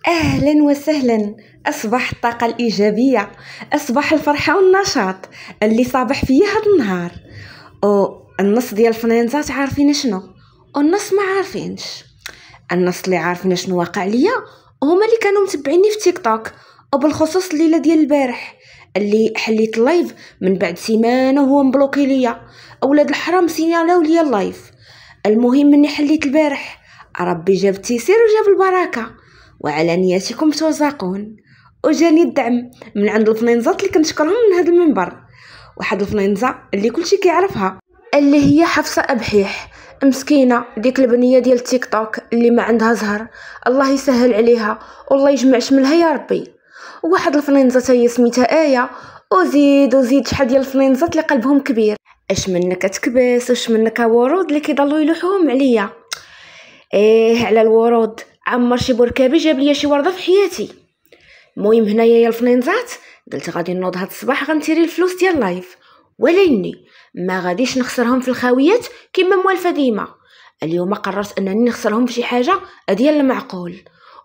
أهلا وسهلا. أصبح الطاقة الإيجابية، أصبح الفرحة والنشاط اللي صابح فيه هاد النهار. النص ديال الفنانزات عارفين شنو، والنص ما عارفينش. النص اللي عارفين شنو واقع ليا هما اللي كانوا متبعيني في تيك توك، وبالخصوص الليلة ديال البارح اللي حليت اللايف من بعد سيمانه وهو مبلوكي ليا. اولاد الحرام سينالاو ليا اللايف. المهم مني حليت البارح، ربي جاب التيسير وجاب البركه، وعلى نياتكم ترزقون. وجاني الدعم من عند الفنينزات اللي كنشكرهم من هذا المنبر. واحد الفنينزه اللي كلشي كيعرفها، اللي هي حفصه ابحيح، مسكينه ديك البنيه ديال التيك توك اللي ما عندها زهر، الله يسهل عليها والله يجمع شملها يا ربي. وواحد الفنينزه هي سميتها آية، وزيد شحال ديال الفنينزات اللي قلبهم كبير. اش منك كتكبس واش منك ورود اللي كيضلوا يلوحوهم عليا. على الورود، عمر شي بركابي جاب ليا شي ورده في حياتي. المهم هنايا يا الفنينزات قلت غادي نوض هاد الصباح غنتيري الفلوس ديال اللايف، ولكني ما غاديش نخسرهم في الخاويات كما موالفه ديما. اليوم قررت انني نخسرهم في شي حاجه ديال المعقول،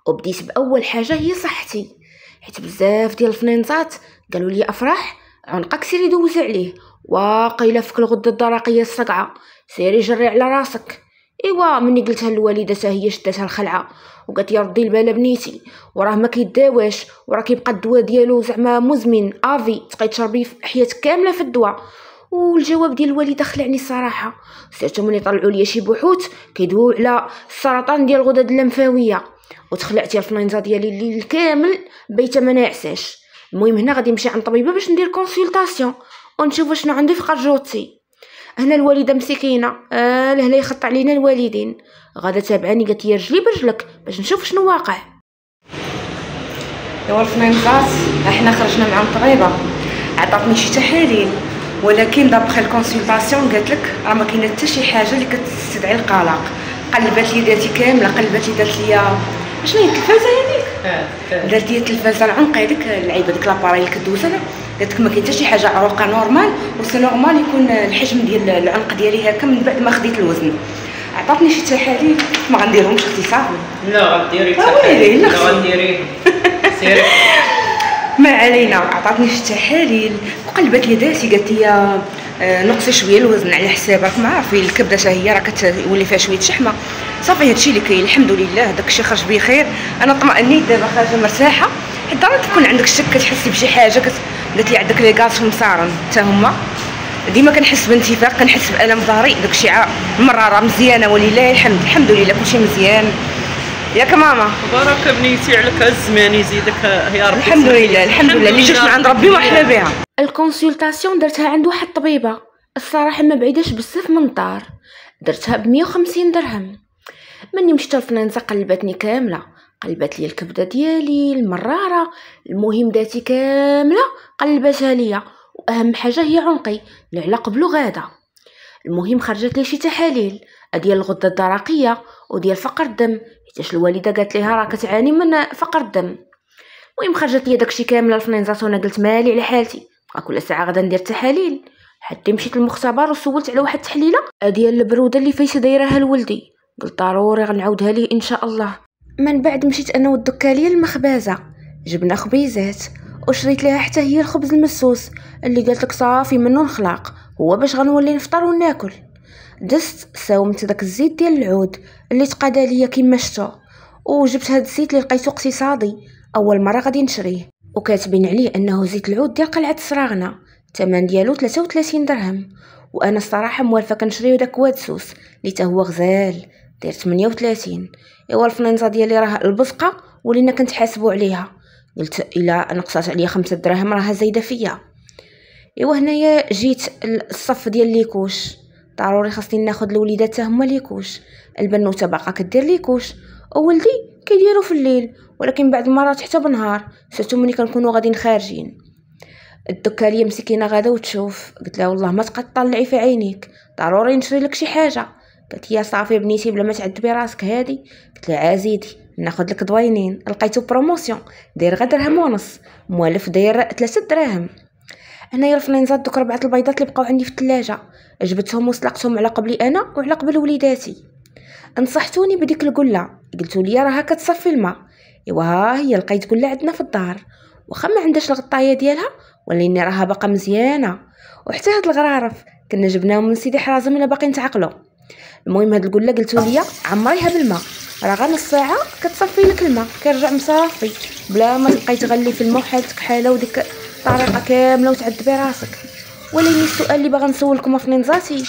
وبديت باول حاجه هي صحتي، حيت بزاف ديال الفنينزات قالوا لي افراح عنقك سيري دوز عليه، واقيلا فيك الغده الدرقيه الصقعه، سيري جري على راسك. ايوا مني قلتها للوالده حتى هي شدتها الخلعه وقالت يا ردي البال بنيتي، وراه ما كيداواش، وراه كيبقى الدواء ديالو زعما مزمن افي، تبقاي تشربيه حياتك كامله في الدواء. والجواب ديال الوالده خلعني الصراحه، سيرتو ملي طلعوا لي شي بحوث كيدويو على السرطان ديال الغدد اللمفاويه، وتخلعت يا الفنينزا ديالي الليل كامل بيته ما ناعساش. المهم هنا غادي نمشي عند طبيبه باش ندير كونسلطاسيون ونشوف شنو عندي في قرجوتي. هنا الوالده مسكينه، لهلا يخط علينا الوالدين، غادا تابعاني قالت لي رجلي برجلك باش نشوف شنو واقع. ايوا الفنينزات احنا خرجنا مع الطبيبه، عطاتني شي تحاليل، ولكن دابخ الكونسلطاسيون قالت لك راه ما كاينه حتى شي حاجه اللي كتستدعي القلق. قلبات لي داتي كامله، قلبات لي دارت لي شنو هي التلفازه هذيك، دارت لي التلفازه العنقي ديك اللعيبه ديك لاباري اللي كدوز. انا قالت لك ما كاين حتى شي حاجه، عروقه نورمال، وسي نورمال يكون الحجم ديال العنق ديالي هكا من بعد ما خديت الوزن. عطاتني شي تحاليل ما غنديرهمش اختي صافي. لا غديري تحاليل، لا غديري سيري ما علينا. عطاتني شي تحاليل وقلبت لي داتي، قالت لي نقصي شويه الوزن على حسابك، ما عارفين الكبده حتى هي راه كتولي فيها شويه شحمه. صافي هادشي اللي كاين الحمد لله، داكشي خرج بخير. انا طمأنيت دابا خارجه مرتاحه، حيت ضروري تكون عندك الشك كتحسي بشي حاجه. قالت لي عندك لي غاز في المصارن حتى هما، ديما كنحس بانتفاخ، كنحس بالم ظهري، داكشي المره راه مزيانه ولله الحمد، الحمد لله كلشي مزيان. ياك ماما بارك بنيتي عليك الزمان يزيدك يا ربي. الحمد لله الحمد لله اللي جات من عند ربي وحنا بها. الكونسلطاسيون درتها عند واحد الطبيبه الصراحه ما بعيداش بزاف من الدار، درتها ب150 درهم. مني مشيت الفنانزه قلبتني كامله، قلبت لي الكبده ديالي المراره، المهم داتي كامله قلبتها ليا، واهم حاجه هي عنقي اللي على قبلو غاده. المهم خرجت لي شي تحاليل ديال الغده الدرقيه وديال فقر الدم، حيت الوالده قالت ليها راه كتعاني من فقر الدم. المهم خرجت لي داكشي كامل الفنينزات، وانا قلت مالي على حالتي، كل ساعه غادا ندير تحاليل. حتى مشيت للمختبر وسولت على واحد التحليله ديال البروده اللي فايته دايرها لولدي، قلت ضروري غنعاودها ليه ان شاء الله. من بعد مشيت انا والدكاليه للمخبازه، جبنا خبيزات وشريت ليها حتى هي الخبز المسوس اللي قالت لك صافي منه نخلاق، هو باش غنولي نفطر وناكل. دست ساومت داك الزيت ديال العود اللي تقادا ليا كيما شفتو، وجبت هاد الزيت اللي لقيتو اقتصادي، اول مره غادي نشريه، وكاتبين عليه انه زيت العود ديال قلعه سراغنا، الثمن ديالو 33 درهم. وانا الصراحه موالفه كنشريو داك وادسوس اللي حتى هو غزال داير 38. ايوا الفنينزا ديالي راه البزقه ولينا كنتحاسبوا عليها، قلت الا نقصات عليا 5 دراهم راها زايده فيا. ايوا هنايا جيت الصف ديال ليكوش، ضروري خاصني ناخذ الوليدات حتى هما ليكوش. البنوته باقا كدير ليكوش، وولدي كيديروا في الليل، ولكن بعض المرات حتى بالنهار، سيرتو ملي كنكونوا غاديين خارجين. الدكاليه مسكينه غادا وتشوف، قلت لها والله ما تقد طلعي في عينيك، ضروري نشري لك شي حاجه. قالت لي صافي بنيتي بلا ما تعذبي راسك هادي. قلت لها عزيزي ناخذ لك دوينين لقيتو بروموسيون داير غير درهم ونص، موالف داير 3 دراهم. هنايا الفنينزات دوك 4 البيضات اللي بقاو عندي في الثلاجه، جبتهم وسلقتهم على قبلي انا وعلى قبل وليداتي. نصحتوني بديك القله، قلتوا لي راها كتصفي الماء، ايوا ها هي لقيت قله عندنا في الدار، واخا ما عندهاش الغطايه ديالها ولكن راها باقا مزيانه. وحتى هاد الغرارف كنا جبناهم من سيدي حرازم الا باقيين تعقلوا. المهم هاد القله قلتو ليا عمريها بالماء، راه غير نص ساعه كتصفي لك الماء كيرجع مصافي بلا ما تبقاي تغلي في الماء وحالتك حاله وديك الطريقه كامله وتعذبي راسك. ولكن السؤال اللي باغا نسولكم افنينزاتي،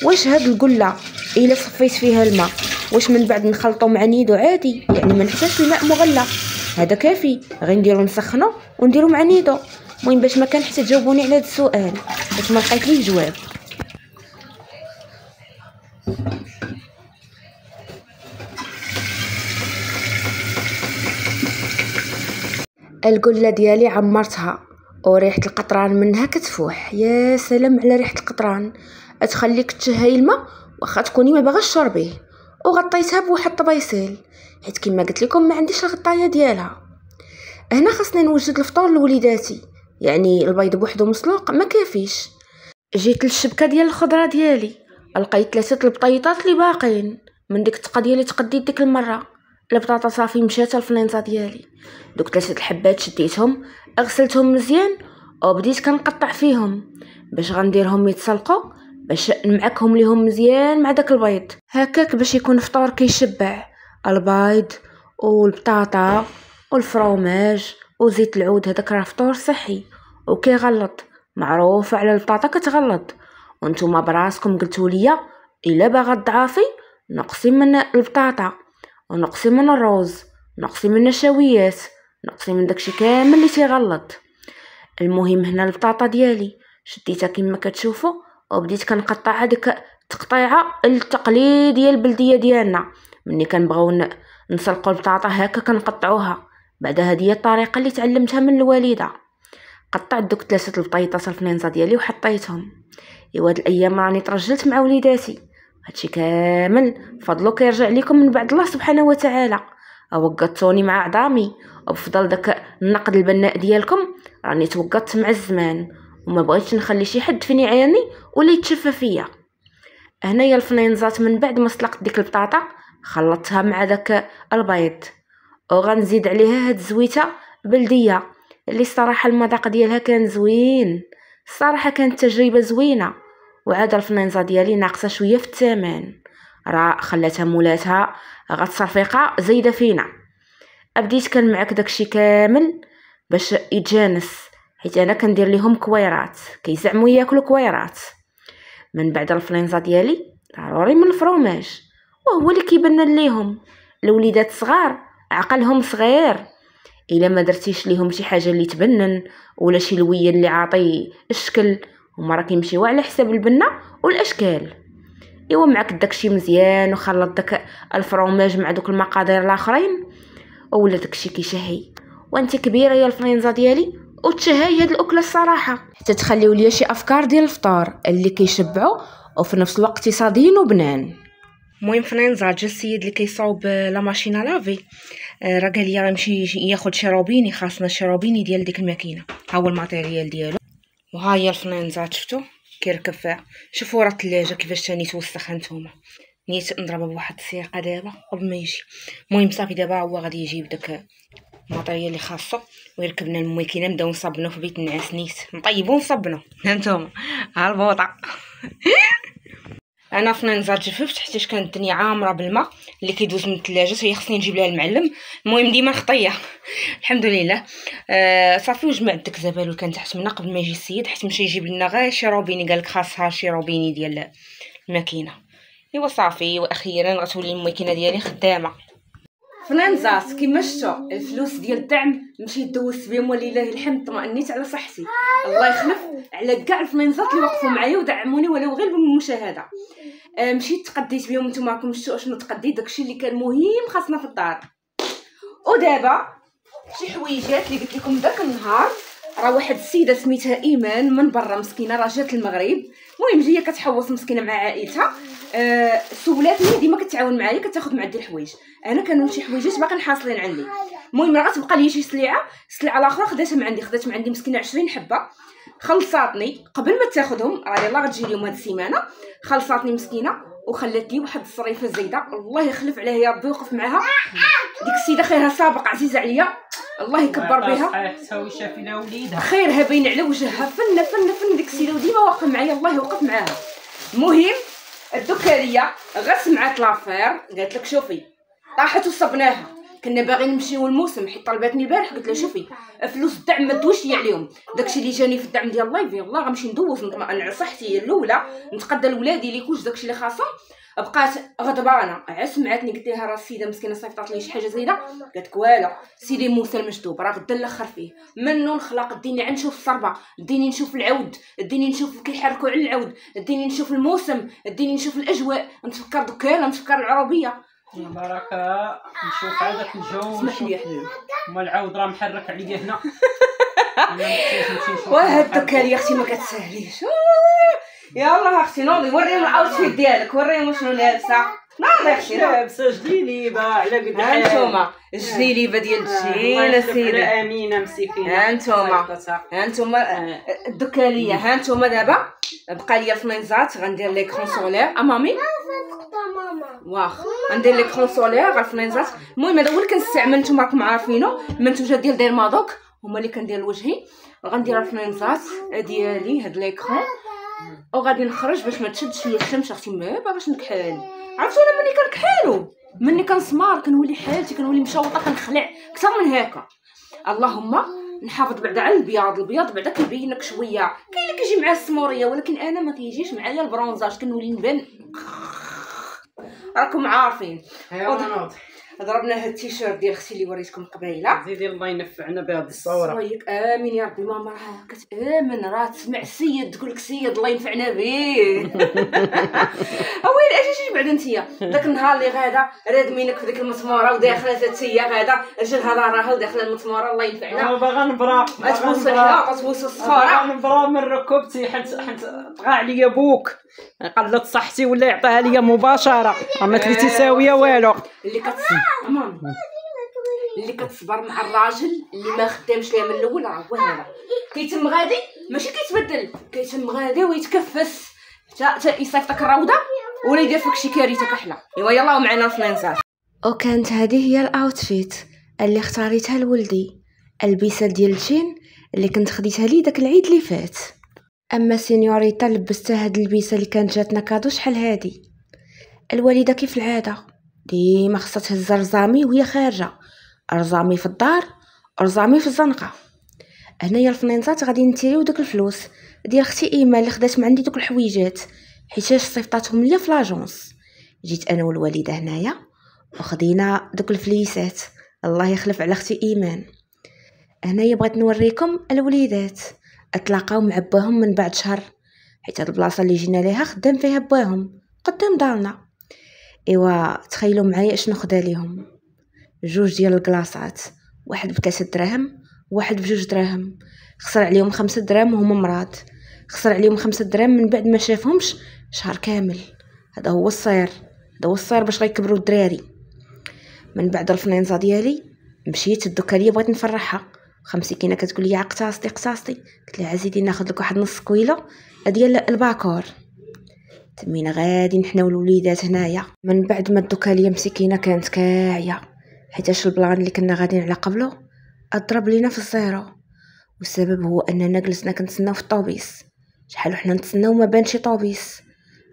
واش هاد القله الا صفيت فيها الماء واش من بعد نخلطو مع نيدو عادي؟ يعني ما نحتاجش الماء مغلى، هذا كافي غير نديرو نسخنو ونديرو مع نيدو. المهم باش ما كان حتى تجاوبوني على هذا السؤال باش ما لقيت ليه جواب. القله ديالي عمرتها وريحه القطران منها كتفوح. يا سلام على ريحه القطران، تخليك تشهي الماء واخا تكوني ما باغاش تشربيه. وغطيتها بواحد الطبيسيل حيت كما قلت لكم ما عنديش الغطايه ديالها. هنا خاصني نوجد الفطور لوليداتي، يعني البيض بوحدو مسلوق ما كافيش. جيت للشبكه ديال الخضره ديالي لقيت 3 البطيطات اللي باقين من ديك الطقه ديالي تقديت ديك المره. البطاطا صافي مشات الفلينزا ديالي. دوك 3 الحبات شديتهم غسلتهم مزيان وبديت كنقطع فيهم باش غنديرهم يتسلقوا باش نمعكهم ليهم مزيان مع داك البيض هكاك باش يكون فطور كيشبع. البيض والبطاطا والفرomاج وزيت العود، هذاك راه فطور صحي وكيغلط، معروف على البطاطا كتغلط. وانتم براسكم قلتوا لي الا باغا تضعفي نقصي من البطاطا ونقصي من الروز نقصي من النشويات نقصي من داكشي كامل اللي تيغلط. المهم هنا البطاطا ديالي شديتها كما كتشوفوا وبديت كنقطع هذيك التقطيعه التقليديه البلديه ديالنا. ملي كنبغيو نسلقوا البطاطا هكا كنقطعوها. بعد هذه الطريقه اللي تعلمتها من الوالده. قطعت دوك 3 البطيطات الفلينزا ديالي وحطيتهم. ايوا هاد الايام راني ترجلت مع وليداتي، هادشي كامل فضلو كيرجع لكم من بعد الله سبحانه وتعالى. وقدتوني مع عظامي وبفضل داك النقد البناء ديالكم راني توقدت مع الزمان وما بغيتش نخلي شي حد فيني عياني ولا يتشفى فيا. هنايا الفلينزات من بعد ما سلقت ديك البطاطا خلطتها مع داك البيض وغنزيد عليها هاد الزويته بلديه اللي الصراحه المذاق ديالها كان زوين. الصراحه كانت تجربه زوينه. وعاد الفلينزا ديالي ناقصه شويه في الثمن، راه خلاتها مولاتها غتصرفيقه زايده فينا. بديت كنمعك داكشي كامل باش يتجانس حيت انا كندير لهم كويرات كيزعموا ياكلوا كويرات. من بعد الفلينزا ديالي ضروري من الفرomاج وهو اللي كيبان ليهم الوليدات صغار عقلهم صغير. الا ما درتيش ليهم شي حاجه اللي تبنن ولا شي لويه اللي عاطي الشكل هما راه كيمشيو على حساب البنه والاشكال. ايوا معك داكشي مزيان وخلط داك الفرomاج مع دوك المقادير الاخرين ولا داكشي كيشهي. وانت كبيره يا الفرينزا ديالي وتشهي هاد الاكله الصراحه حتى تخليو ليا شي افكار ديال الفطور اللي كيشبعوا وفي نفس الوقت اقتصاديين وبنان. المهم فرينزا جا السيد اللي كيصاوب لا ماشينه لافي راه قال لي غنمشي ياخذ شي روبيني، خاصنا شي روبيني ديال ديك الماكينه. ها هو الماتيريال ديالو وها هي الفلينزات شفتوا كيركب فيها. شوفوا راه الثلاجه كيفاش ثاني توسخ نتوما. نيت نضربها بواحد السيقه دابا قبل ما يجي. المهم صافي دابا هو غادي يجيب داك الماتيريال اللي خاصو ويركب لنا الماكينه. نبداو نصبنو في بيت النعاس نيت نطيبو ونصبنو. هانتوما ها البوطه انا فنانزات جففت حيت كانت الدنيا عامره بالماء اللي كيدوز من الثلاجه، هي خصني نجيب لها المعلم. المهم ديما خطيه الحمد لله. صافي وجمعت داك الزبال اللي كان تحت منا قبل ما يجي السيد حيت مشى يجيب لنا غير شي روبيني، قال لك خاصها شي روبيني ديال الماكينه. ايوا صافي واخيرا غتولي الماكينه ديالي خدامه. فنانزات كيما شفتوا الفلوس ديال الدعم مشيت دوزت بهم ولله الحمد، طمأنيت على صحتي. الله يخلف على كاع الفنانزات اللي وقفوا معايا ودعموني ولو غير بالمشاهده. مشيت تقديت بهم، نتوما راكم شفتوا شنو تقديت، داكشي اللي كان مهم خاصنا في الدار. ودابا شي حويجات اللي قلت لكم داك النهار. راه واحد السيده سميتها ايمان من برا مسكينه، راه جات المغرب. المهم جايه كتحوص مسكينه مع عائلتها. سولاتني ديما كتعاون معايا كتاخذ معدي الحوايج. انا كانوا شي حويجات باقي حاصلين عندي. المهم راه غتبقى لي شي السلعه الاخرى خداتها من عندي، خدات من عندي مسكينه 20 حبه. خلصاتني قبل ما تاخذهم، راه يلاه غتجي اليوم هاد السيمانه. خلصاتني مسكينه وخلات لي واحد الصريفه زايده، الله يخلف عليها يا ربي وقف معاها. ديك السيده خيرها سابق عزيزه عليا، الله يكبر بها. صحيح تساوي شافينا وليدها، خيرها باين على وجهها، فن فن فن. ديك السيده وديما واقفه معايا، الله يوقف معاها. المهم الدكاليه غير سمعات لافير، قالت لك شوفي طاحت وصبناها، كنا باغيين نمشيو الموسم حيت طلباتني البارح، قلت لها شوفي فلوس الدعم ما دوش لي عليهم، داكشي اللي جاني في الدعم ديال اللايف يلاه غنمشي ندوز نطمئن صحتي الاولى، نتقدى لولادي لي كلش داكشي اللي خاصهم. بقات غضبانه، عا سمعتني قلت لها راه السيده مسكينه صيفطات لي شي حاجه زايده، قالت لك والو سيدي موسى المجدوب راه غدا الاخر فيه منو نخلق، ديني عاد نشوف الصربه، ديني نشوف العود، ديني نشوف كيحركوا على العود، ديني نشوف الموسم، ديني نشوف الاجواء، نتفكر دكاله، نتفكر العربيه. يا بركه نشوف هذاك الجو. اسمح لي يا حبيبي، ما العود راه محرك عليا هنا. وهاد الدكاليه يا اختي ما كتسهليش. يلا اختي نوضي وريهم الاوتفيت ديالك، وريهم شنو لابسه. نوضي اختي لابسه جليليبه على قد هانتوما الجليليبه ديال الجيل سيدي. امينه مسكينه. هانتوما الدكاليه، هانتوما دابا بقى لي فنينزات غندير ليكرون سولير. مامي واخ غندير ليكرون سولير غير فنينزات. المهم هذا هو اللي كنستعمل، نتوما راكم عارفينو، المنتوجات ديال ديرمادوك هما اللي كندير لوجهي. غندير الفنينزات ديالي هاد ليكرون، وغادي نخرج باش ما تشدش لي الشمس اختي، ما باغاش نكحل. عرفتوا انا ملي كنكحلو ملي كنسمار كنولي حالتي، كنولي مشوطه، كنخلع اكثر من هكا. اللهم نحافظ بعدا على البياض، البياض بعدا كيبينك شويه، كاين اللي كيجي معاه السموريه، ولكن انا ما كيجيش معايا البرونزاج، كنولي نبان راكم عارفين. ضربنا هاد التيشيرت ديال اختي اللي وريتكم قبيله، زيدي الله ينفعنا بهاد الصوره. وياك امين يا ربي. ماما راه كتامن، راه تسمع السيد تقول لك السيد الله ينفعنا به. وين اجي بعدا نتيا داك النهار اللي غادا رادمينك في ديك المسموره وداخله تتيا غادا اجلها راها وداخله المسموره الله ينفعنا. انا باغا نبرا، تبوس الحلا تبوس الصفاره، نبرا من ركبتي حيت طغى عليا بوك، قلت صحتي ولا يعطيها ليا مباشره، ما تليتي ساويه والو. اللي كتصبر مع الراجل اللي ما خدامش ليها من الاول راه هو هذا كيتم غادي، ماشي كيتبدل، كيتم غادي ويتكفس حتى يصيفطك الروضه ولا يدير فيك شي كارثه كحله. ايوا يلاه معنا الفنانزات. وكانت هذه هي الاوتفيت اللي اختاريتها لولدي، البسه ديال الجين اللي كنت خديتها لي داك العيد اللي فات. اما سينيوريتا لبستها هاد البسه اللي كانت جاتنا كادو شحال هادي. الوالده كيف العاده ديما خصها تهز رزامي وهي خارجه، رزامي في الدار رزامي في الزنقه. هنايا الفنينزات غادي نتيريو داك الفلوس ديال اختي ايمان اللي خدات من عندي دوك الحويجات حيتاش صيفطاتهم ليا في لاجونس. جيت انا والوالده هنايا وخدينا دوك الفليسات، الله يخلف على اختي ايمان. هنايا بغيت نوريكم الوليدات اتلاقاو مع باهم من بعد شهر، حيت هاد البلاصه اللي جينا ليها خدام فيها باهم قدام دارنا. ايوا تخيلوا معايا شنو خدا ليهم، جوج ديال الكلاصات، واحد ب3 دراهم واحد ب2 دراهم. خسر عليهم 5 دراهم وهما مراد، خسر عليهم 5 دراهم من بعد ما شافهمش شهر كامل. هذا هو الصير، هذا هو الصير باش غيكبروا الدراري. من بعد الفنينزا ديالي مشيت الدكاليه بغيت نفرحها، مسكينه كتقول لي قطاستي قلت لها عزيزي ناخذ لك واحد نص كويله ديال الباكور. تمينا غادي نحنا والوليدات هنايا. من بعد ما الدكاليه مسكينه كانت كاعيه حيتاش البلان اللي كنا غاديين على قبله اضرب لينا في الزيرو، والسبب هو اننا جلسنا كنتسناو في الطوبيس. شحال وحنا نتسناو ما بان شي طوبيس،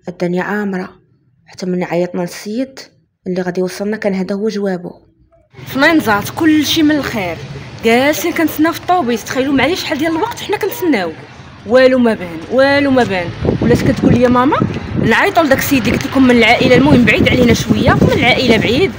الدنيا عامره. حتى من عيطنا للسيد اللي غادي يوصلنا كان هذا هو جوابه. فنانزات كلشي من الخير، جالسين كنتسناو في الطوبيس. تخيلوا معايا شحال ديال الوقت حنا كنتسناو، والو ما بان. ولات كتقول لي ماما نعيطوا لداك السيد اللي قلت لكم من العائله، المهم بعيد علينا شويه من العائله بعيد،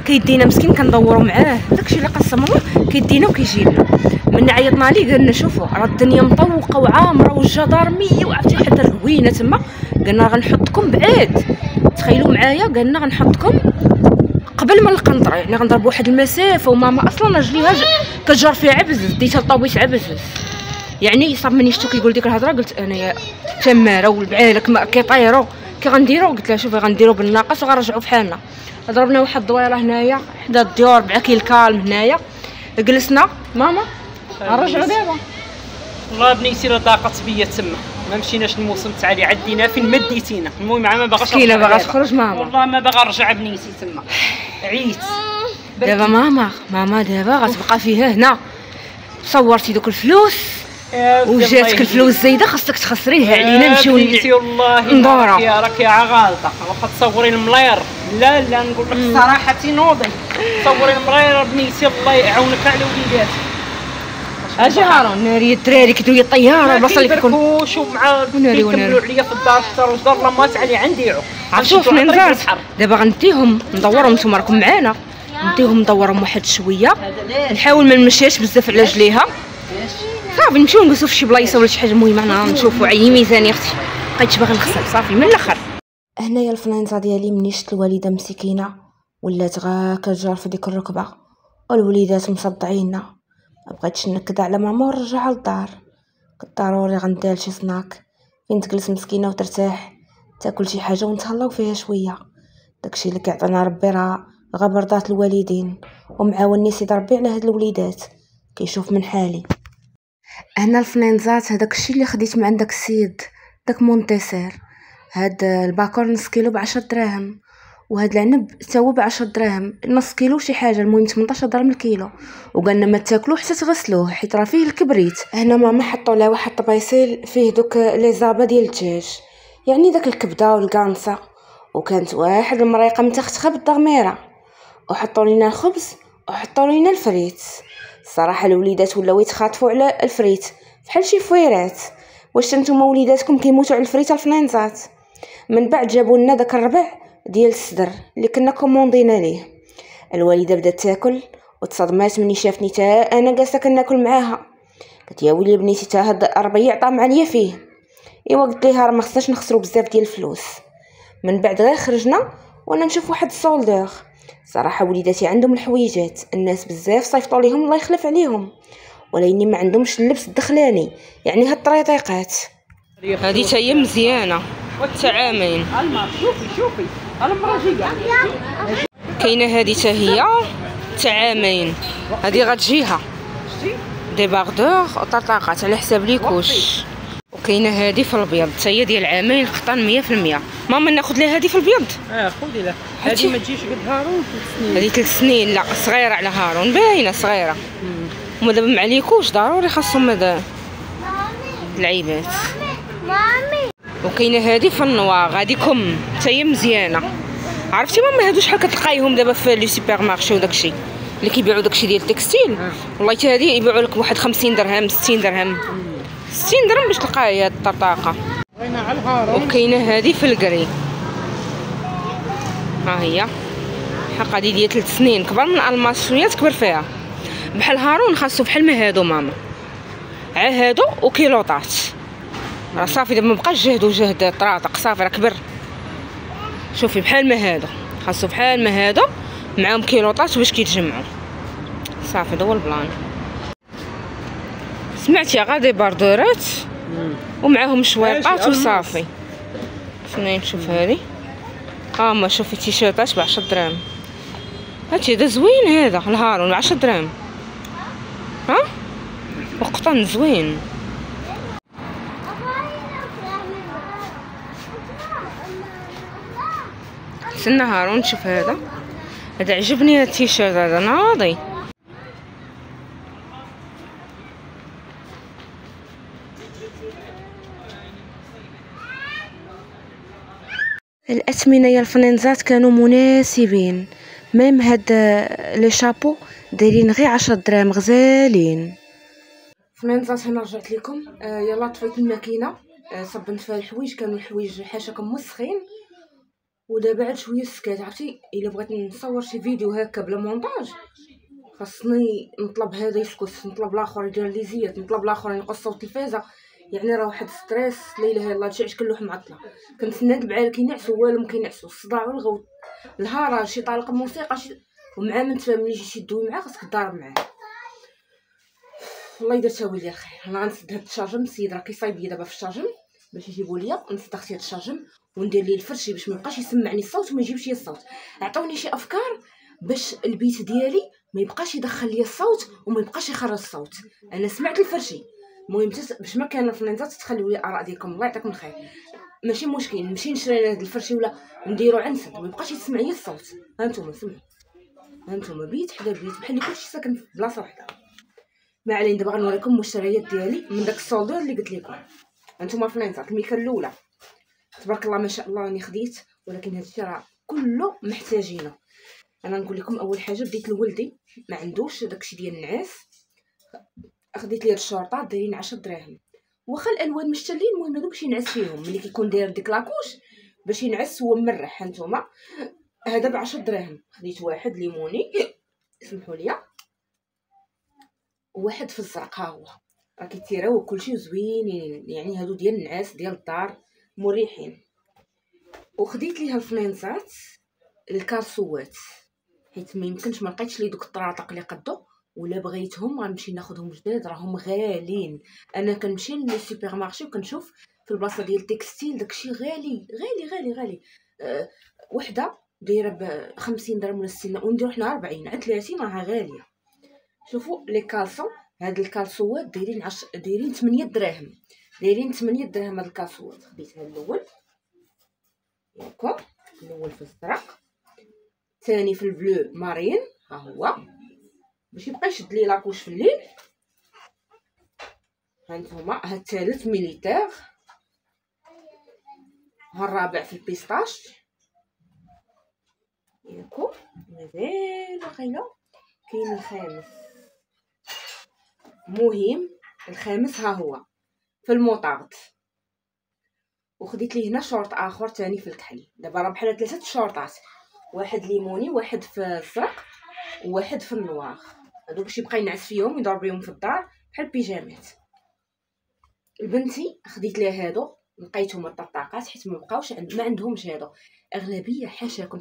كيدينا مسكين كندوروا معاه داكشي اللي قسم الله كيدينا وكيجي لنا. من عيطنا ليه قالنا شوفوا راه الدنيا مطوقه وعامره والجدارميه وعرفتي حتى الهوينه تما، قالنا غنحطكم بعيد. تخيلوا معايا قالنا غنحطكم قبل ما القنطره، يعني غنضرب واحد المسافه، وماما اصلا رجليها كتجر فيها عبزز، ديتها الطوبيس عبزز. يعني صاب مني شتو كيقول ديك الهضره قلت انا يا تماره والبعالك كيطيروا كي غنديروا. قلت لها شوفي غنديروا بالناقص وغنرجعوا بحالنا. ضربنا واحد الدويره هنايا حدا الديور 4 كيل كالم هنايا، جلسنا ماما غنرجعوا دابا. والله بنيتي راه ضاقت بيا تما. ما مشيناش الموسم التالي عدينا فين مديتينا. المهم ما باغاش مسكينه باغا تخرج ماما، والله ما باغا نرجع بنيتي تما عييت. دابا ماما دابا غتبقى فيها هنا. صورتي دوك الفلوس وجاتك الفلوس زايده، خاصك تخسريها علينا نمشيو والله راك يا غالطه. واخا تصوري الملير، لا نقول لك الصراحه تنوضي تصوري الملير بنيتي الله يعاونك على وليداتك. اجي هارون ناري الدراري كيديروا لي الطياره البصل اللي كيكون ومع كيكملوا عليا في الدار حتى الدار لا مات علي عندي شوف ننزل دابا غنديهم ندورهم. نتوما راكم معانا، نديهم ندورهم واحد شويه، نحاول ما نمشيش بزاف على رجليها. صافي نمشيو نجلسو في شي بلايصه ولا شي حاجه مهمه هنا نشوفوا عيني ميزاني اختي بقيتش باغي نخسر صافي من الاخر. هنايا الفنانزه ديالي مني شفت الوالده مسكينه ولات غا كتجار في ديك الركبه، والوليدات مصدعينا. مبغيتش نكد على ماما ونرجعها للدار، كنت ضروري غندير شي سناك فين تجلس مسكينه وترتاح تاكل شي حاجه ونتهلاو فيها شويه. داكشي اللي كيعطينا ربي راه غير رضات الوالدين، ومعاونني سيدي ربي على هاد الوليدات كيشوف من حالي. هنا الفنانزات هذاك الشيء اللي خديت من عندك السيد داك مونتيسير. هاد الباكور نص كيلو ب10 دراهم، وهاد العنب حتى هو ب10 دراهم، نص كيلو شي حاجه، المهم 18 درهم الكيلو. وقالنا ما تاكلوه حتى تغسلوه حيت راه فيه الكبريت. هنا ماما حطوا لها واحد طبيسيل فيه دوك لي زابا ديال الدجاج، يعني داك الكبده والقانصه، وكانت واحد المريقه متختخه بالضغميره، وحطوا لينا الخبز وحطوا لينا الفريت. الصراحه الوليدات ولاو يتخاطفوا على الفريت بحال شي فويرات. واش نتوما وليداتكم كيموتوا على الفريت الفنانزات؟ من بعد جابوا لنا داك الربع ديال الصدر اللي كنا كوموندينا ليه. الوالده بدات تاكل وتصدمات مني شافتني تا انا جالسه كناكل معاها. قالت يا ويلي بنيتي تا هاد الربيع طام عليا فيه. ايوا قلت ليها راه ما خصناش نخسروا بزاف ديال الفلوس. من بعد غير خرجنا وانا نشوف واحد السولدور. صراحه وليداتي عندهم الحويجات، الناس بزاف صيفطوا ليهم الله يخلف عليهم، ولكن ما عندهمش اللبس الدخلاني، يعني هاد الطريطيقات. هذه حتى هي مزيانه والتعامين. شوفي المراجيه كاينه هذه حتى هي تعامين، هذه غتجيها دي باردور وطرطاقات على حساب ليكوش. وكاينه هذه في الابيض حتى هي ديال عامين قطن 100%. ماما ناخذ لها هذه في الابيض. خذي لها هذه ما تجيش قد هارون 3 سنين. هذه 3 سنين لا صغيره على هارون باينه صغيره. هما دابا مع ليكوش ضروري خاصهم هذا العيبات. مامي وكاينه هذه في النواغ هذه كم حتى هي مزيانه. عرفتي ماما هادو شحال كتلقايهم دابا في لي سوبر مارشي وداكشي اللي كيبيعوا داكشي ديال التكستيل. والله حتى هذه يبيعوا لك واحد 50 درهم 60 درهم 60 درهم باش تلقاي هاد الطرطاقه. وكاينه هذه في الكري ها هي حقا دي ديال 3 سنين، كبر من الماس شويه تكبر فيها. بحال هارون خاصو بحال ما هادو ماما هادو وكيلوطات. راه صافي دابا مبقاش جهد طراطق صافي راه كبر. شوفي بحال ما هادو خاصو بحال ما هادو معاهم كيلوطات باش كيتجمعوا صافي. هذا هو البلان. سمعتي غا دي باردورات ومعاهم شويطات وصافي. فين نشوف هذه ما شوفي تيشيرطات ب10 دراهم. هاتي هذا زوين هذا الهارون 10 دراهم وقطن زوين. استنى هارون شوف هذا عجبني التيشيرت هذا ناضي. الأثمنة يا الفنانزات كانوا مناسبين، ميم هاد لي شابو دايرين غير 10 دراهم غزالين. فنانزات هنا رجعت لكم. يلا طفيت الماكينه صبنت فيها الحوايج، كانوا الحوايج حاشاكم موسخين ودابا عاد شويه سكات. عرفتي الا بغيت نصور شي فيديو هكا بلا مونتاج خاصني نطلب هذا يسكت، نطلب الاخر يدير لي زيت، نطلب الاخر ينقصوا التلفازه، يعني راه واحد ستريس لا اله الا الله. تشعش كلوح معطله، كنتسنى هاد البعال كينعسوا والو ما كينعسوا، الصداع والغوت الهرج شي طالق موسيقى ومع من تفهم ملي جيتي تدوي معاه خاصك تضارب معاه. والله الا تاوي لي الخير. انا غنسد هاد الشاجم، السيد راه كيصايب لي دابا في الشاجم باش يجيبوا ليا، نسد اختي هاد الشاجم وندير ليه الفرشي باش ما يبقاش يسمعني الصوت وما يجيبش لي الصوت. عطاوني شي افكار باش البيت ديالي ما يبقاش يدخل لي الصوت وما يبقاش يخرج الصوت. انا سمعت الفرشي المهم باش ما كان الفلانزات تخليو لي الاراء ديالكم، الله يعطيكم الخير. ماشي مشكل نمشي نشري هذا الفرشي ولا نديرو عنسد، ما يبقاش يسمع لي الصوت. ها نتوما سمعوا، ها نتوما بيت حدا بيت بحال اللي كلشي ساكن في بلاصه وحده. ما علينا، دابا غنوريكم المشتريات ديالي من داك السولدور اللي قلت لكم. هانتوما الفلانزات الميكه الاولى تبارك الله ما شاء الله راني خديت، ولكن هذا الشيء راه كله محتاجينه. انا نقول لكم اول حاجه بديت لولدي ما عندوش داكشي ديال النعاس، خديت ليه الشورطات دايرين 10 دراهم، واخا الالوان مشتلين، المهم هادو باش ينعس فيهم ملي كيكون داير ديك لاكوش باش ينعس هو مرح. هانتوما هذا ب 10 دراهم، خديت واحد ليموني سمحوا لي، وواحد في الزرق. ها هو راه كيتيراو كلشي زوينين، يعني هادو ديال النعاس ديال الدار مريحين. وخديت ليها الفلانزات الكاسوات، حيت ما يمكنش ما لقيتش لي دوك الطراطق اللي قدو، ولا بغيتهم غنمشي ناخذهم جداد، راهم غاليين. انا كنمشي للسوبر مارشي وكنشوف في البلاصه ديال التكستيل داكشي غالي غالي غالي غالي. وحده دايره ب 50 درهم ولا 60، ونديرو حنا 40 عاد 30 راها غاليه. شوفوا لي كالسون، هاد الكالسوات دايرين 8 دراهم، دايرين 8 دراهم هاد الكالسوات. خديت هاد الاول ياكو، الاول في الزرق، الثاني في البلو مارين، ها هو باش يبقى يشد لي لاكوش في الليل. هانتوما هاد الثالث ميليتير، ها الرابع في البيستاش ياكو، مازال واخيلا كاين الخامس. مهم الخامس ها هو في الموطارد. وخديت لي هنا شورت اخر تاني في الكحل. دابا راه بحال 3 شورطات، واحد ليموني واحد في الزرق وواحد في النوار، هادو باش يبقى ينعس فيهم يدور بهم في الدار بحال بيجامات. لبنتي خديت لها هادو، لقيتهم الطقطاقات حيت ما بقاوش ما عندهمش هادو. اغلبيه حاشاكم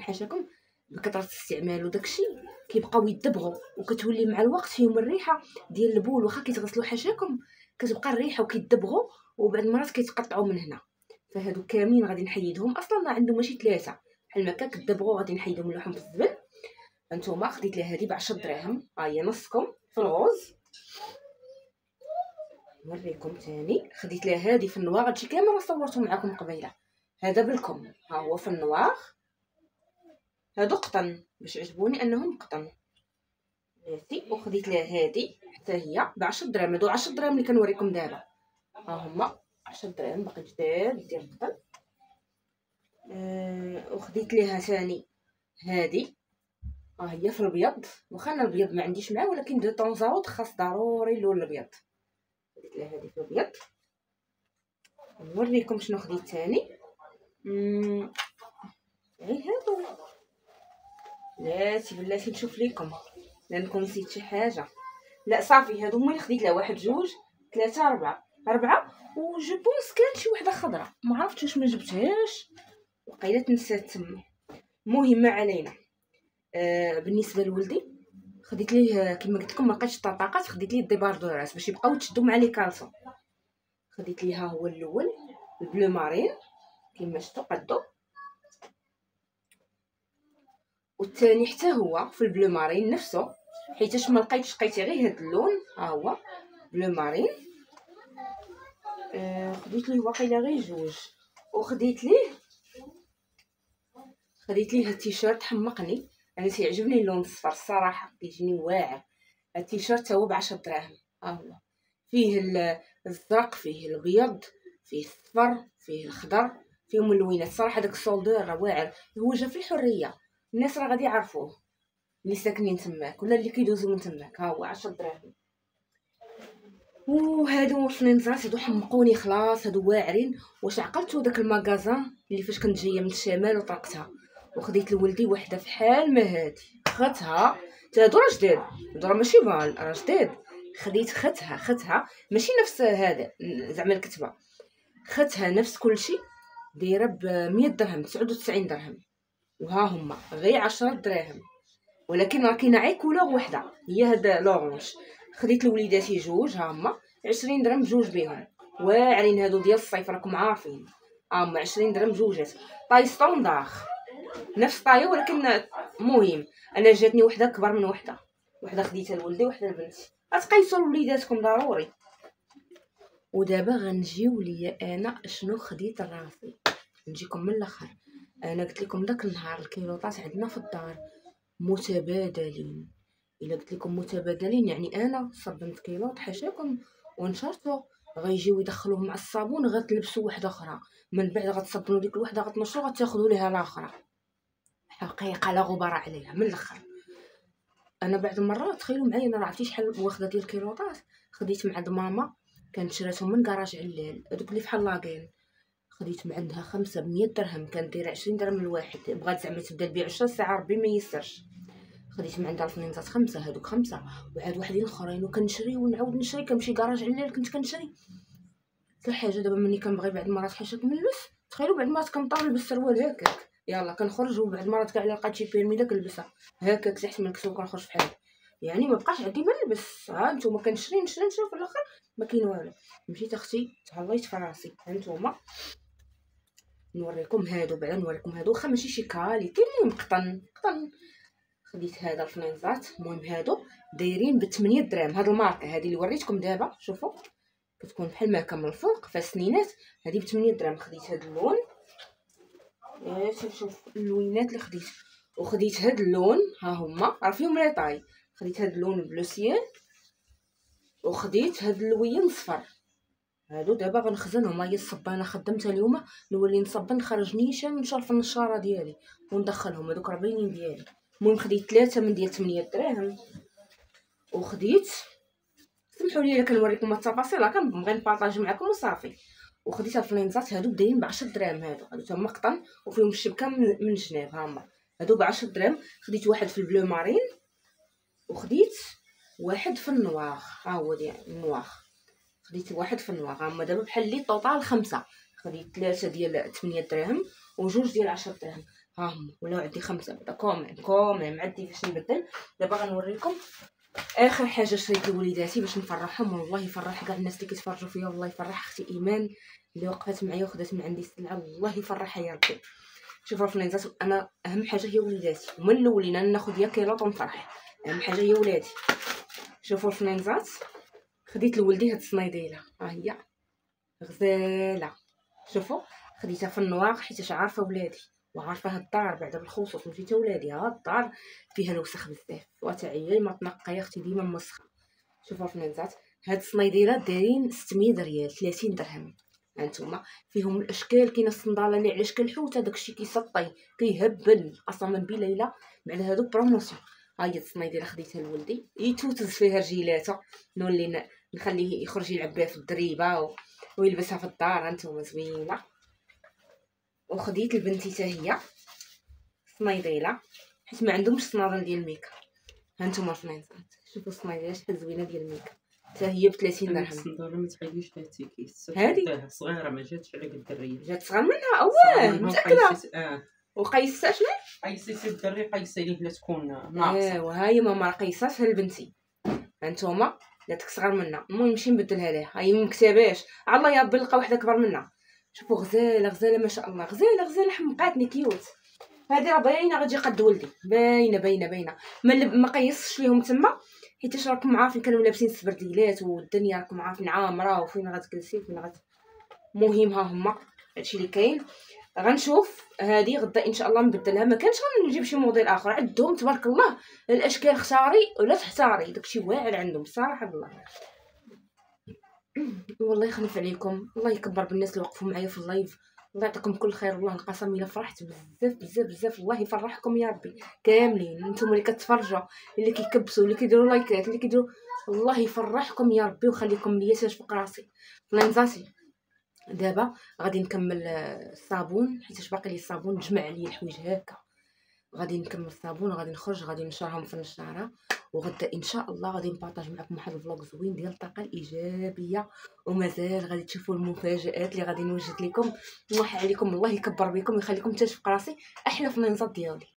بكثره الاستعمال وداكشي كيبقاو يدبغوا، وكتولي مع الوقت فيهم الريحه ديال البول، واخا كيتغسلوا حاشاكم كتبقى الريحه وكيدبغوا، وبعد المرات كيتقطعوا من هنا. فهادو كاملين غادي نحيدهم، اصلا عندهم ماشي 3 بحال ما كان كدبغوا، غادي نحيدهم نلوحهم في الزبل. هانتوما خديت لها هذه ب 10 دراهم، ها هي نصكم في الغوز. نوريكم ثاني، خديت لها هذه في النوار، هادشي كامل راه صورته معكم قبيله. هذا بالكم، ها هو في النوار، هادو قطن باش عجبوني انهم قطن ماشي. وخديت لها هذه حتى هي ب 10 دراهم، هادو 10 دراهم اللي كنوريكم دابا، ها هما 10 دراهم باقي جداد ديال القطن. وخديت لها ثاني هذه، ها هي في الابيض، واخا انا الابيض ما عنديش معاه، ولكن دو طون زاوط خاص ضروري اللون الابيض. خديت لها هذه في الابيض. نوريكم شنو خديت ثاني. هادو بلاتي نشوف لكم لانكم نسيت شي حاجه. لا صافي هادو هما اللي خديت لها، 1 2 3 4 وجو بونس كانت شي وحده خضراء ما عرفتش واش ما جبتهاش، وقيله تنسات تما. المهم ما علينا. بالنسبه لولدي خديت ليه كما قلت لكم ما لقيتش الطاقات، خديت ليه الديباردوراس باش يبقاو يتشدوا مع لي كالسون. خديت ليه ها هو الاول البلو مارين كما شفتوا قدو، والثاني حتى هو في البلو مارين نفسه، حيتاش ما لقيتش لقيت غير هذا اللون، ها هو بلو مارين. خديت ليه واقيلا غير 2. وخديت ليه هاد التيشيرت حمقني، انا تيعجبني اللون الصفر الصراحه، كيجيني واعر. التيشيرت هو ب 10 دراهم، ها هو فيه الزرق فيه الابيض فيه الصفر فيه الخضر، فيه ملونات صراحه. داك السولدور راه واعر، هو جا في الحريه، الناس راه غادي يعرفوه اللي ساكنين تماك ولا اللي كيدوزو من تماك. ها هو 10 دراهم. وهادو الفلينزات هادو حمقوني خلاص، هادو واعرين. واش عقلتو داك المغازان اللي فاش كنت جايه من الشمال وطرقتها، وخديت لولدي وحده فحال ما هادي، خدتها هادو راه جداد، هادو راه ماشي بال راه جداد. خدتها ماشي نفس هذا زعما الكتبه، خدتها نفس كلشي، دايره ب 100 درهم 99 درهم، وها هما غير 10 دراهم. ولكن راه كاينه عي كولور وحده هي هذا لورونج. خديت لوليداتي 2، ها هما 20 درهم بجوج بهم، واعرين هادو ديال الصيف راكم عارفين، ها هما 20 درهم بجوجات. طاي ستوندار نفس طايه، ولكن مهم انا جاتني وحده كبر من وحده خديتها لولدي وحده لبنتي. غتقيسوا لوليداتكم ضروري. ودابا غنجيو ليا انا شنو خديت راسي. نجيكم من الاخر. انا قلت لكم داك النهار الكيلوطات عندنا في الدار متبادلين. الا قلت لكم متبادلين يعني انا صبنت كيلوط حاشاكم ونشرته، غيجيو يدخلوه مع الصابون، غتلبسوا وحده اخرى، من بعد غتصبنوا ديك الوحده، غتنشروا، غتاخذوا ليها الاخرى. حقيقه لا غبار عليها من الاخر. انا بعد المرات تخيلوا معايا، انا راه عرفتي شحال واخده ديال الكيلوطات. خديت مع عند ماما، كانت شراتهم من كراج علال، هذوك اللي فحال لاكين. خديت من عندها 5 ب100 درهم، كانت دايره 20 درهم الواحد. بغات زعما تبدا البيع 10 ساعه، ربي ما يسرش. خديت من عندها الفنينزات 5، هذوك 5 وعاد واحدين اخرين، وكنشري ونعاود نشري. كنمشي كراج علال كنت كنشري حتى حاجه. دابا ملي كنبغي بعد المرات حاشاك نلبس، تخيلوا بعد المرات كنطال نلبس سروال هكاك، يلا كنخرج، وبعد المرات كاع الا لقيت شي بيرمي داك نلبسها هكاك تحت من الكسوه كنخرج بحال هكا. يعني ما بقاش عندي ما نلبس. ها نتوما كنشري نشري في الاخر ما كاين والو. مشيت اختي تهليت في راسي. ها نتوما نوريكم هادو، بعدا نوريكم هادو، واخا ماشي شي كاليتي، المهم قطن. خديت هذا الفنينزات، المهم هادو دايرين ب8 دراهم. هاد الماركه هادي اللي وريتكم دابا، شوفوا كتكون بحال ماركه من الفوق فيها سنينات، هادي ب8 دراهم. خديت هاد اللون، شوف اللوينات اللي خديت. وخديت هاد اللون، ها هما راه فيهم ريطاي. خديت هاد اللون بلو سيال، وخديت هاد اللوين صفر. هادو دابا غنخزنهم. هي الصبانه خدمتها اليوم، نولي نصبن خرج نيشان ونشرف في النشاره ديالي وندخلهم. هادوك راه باينين ديالي. المهم خديت 3 من ديال 8 دراهم. وخديت، سمحوا لي الا كنوريكم التفاصيل، كنبغي نبارطاجي معكم وصافي. وخديت الفلينزات هادو دايرين ب10 دراهم. هادو تما قطن وفيهم الشبكه من الجناب. ها هما هادو ب10 دراهم. خديت واحد في البلو مارين، وخديت واحد في النواغ. ها هو ديال النواغ، خديت واحد في النواغ. هما دابا بحال لي طوطال 5. خديت 3 ديال 8 دراهم وجوج ديال 10 دراهم. ها هما ولاو عندي 5 بعدا. كوميم عندي فاش نبدل. دابا غنوريكم اخر حاجه شريت لوليداتي باش نفرحهم. والله يفرح كاع الناس اللي كيتفرجوا فيا، والله يفرح اختي ايمان اللي وقفات معايا وخدات من عندي السلعه، والله يفرحها يا ربي. شوفوا الفلينزات، انا اهم حاجه هي وليداتي، ومن الاولين انا ناخذ يا كيلوط ونفرح. اهم حاجه هي ولادي. شوفوا الفلينزات، خديت لولدي هاد الصنيديله، ها هي غزاله. شوفوا خديتها في النواق حيت عارفه ولادي وعارفه هاد الدار بعدا بالخصوص، ماشي تا ولادي. ها الدار فيها الوسخ بزاف، وتعيي ما تنقي اختي ديما موسخه. شوفوا الفنانزات، هاد الصنيديرات دايرين 600 ريال، 30 درهم. هانتوما فيهم الاشكال، كاينه الصنداله اللي على شكل حوت، داكشي كيسطي كيهبل قسما بالله. مع هادو بروموسيون. ها هي الصنيديره خديتها لولدي يتوتز فيها رجيلاته، نولي نخليه يخرج يلعب بها في الدريبه ويلبسها في الدار. هانتوما زوينه. وخديت لبنتي حتى هي صنيديله حيت ما عندهمش صنادل ديال الميكا. هانتوما الفنانزات، شوفوا الصنيديله شحال زوينه ديال الميكا، حتى هي ب30 درهم. الصندوره ما تخليش لها تيكيس، هادي صغيره ما جاتش على قد الريال، جات صغار منها. اواه متاكده. وقيست شنو؟ قيسي الدري، قيسي ليه لا تكون ناقصه. وها هي ماما قيساتها لبنتي. هانتوما جاتك صغار منها، المهم نمشي نبدلها ليها. هي ما مكتاباش، الله يا ربي نلقى وحده كبر منها. شوفوا غزاله ما شاء الله، غزاله حمقاتني كيوت. هذه راه باينه غتجي قد ولدي، باينه. ما قيصش ليهم تما حيت راكم عارفين كانوا لابسين السبرديلات والدنيا راكم عارفين عامره، وفين غتجلسي فين مهم. ها هما هادشي اللي كاين. غنشوف هذه غدا ان شاء الله نبدلها. ما كانش غنجيب شي موديل اخر، عندهم تبارك الله الاشكال، اختاري ولا تحتاري، داكشي واعر عندهم الصراحه بالله. والله يخلف عليكم، الله يكبر بالناس اللي وقفوا معايا في اللايف، الله يعطيكم كل خير. والله القسم الا فرحت بزاف. الله يفرحكم يا ربي كاملين، نتوما اللي كتفرجوا، اللي كيكبسوا، اللي كيديروا لايكات، اللي كيديروا، الله يفرحكم يا ربي ويخليكم ليا تشفق راسي. فلانزاتي دابا غادي نكمل الصابون حيت باقي لي الصابون، نجمع لي الحوايج هكا. غادي نكمل الصابون وغادي نخرج، غادي نشرهم في النشاره. وغدا ان شاء الله غادي نبارطاج معكم واحد الفلوق زوين ديال الطاقه الايجابيه، ومازال غادي تشوفوا المفاجات اللي غادي نوجد لكم. نوحي عليكم، الله يكبر بكم ويخليكم تشفق راسي. احلى فنانزات ديالي.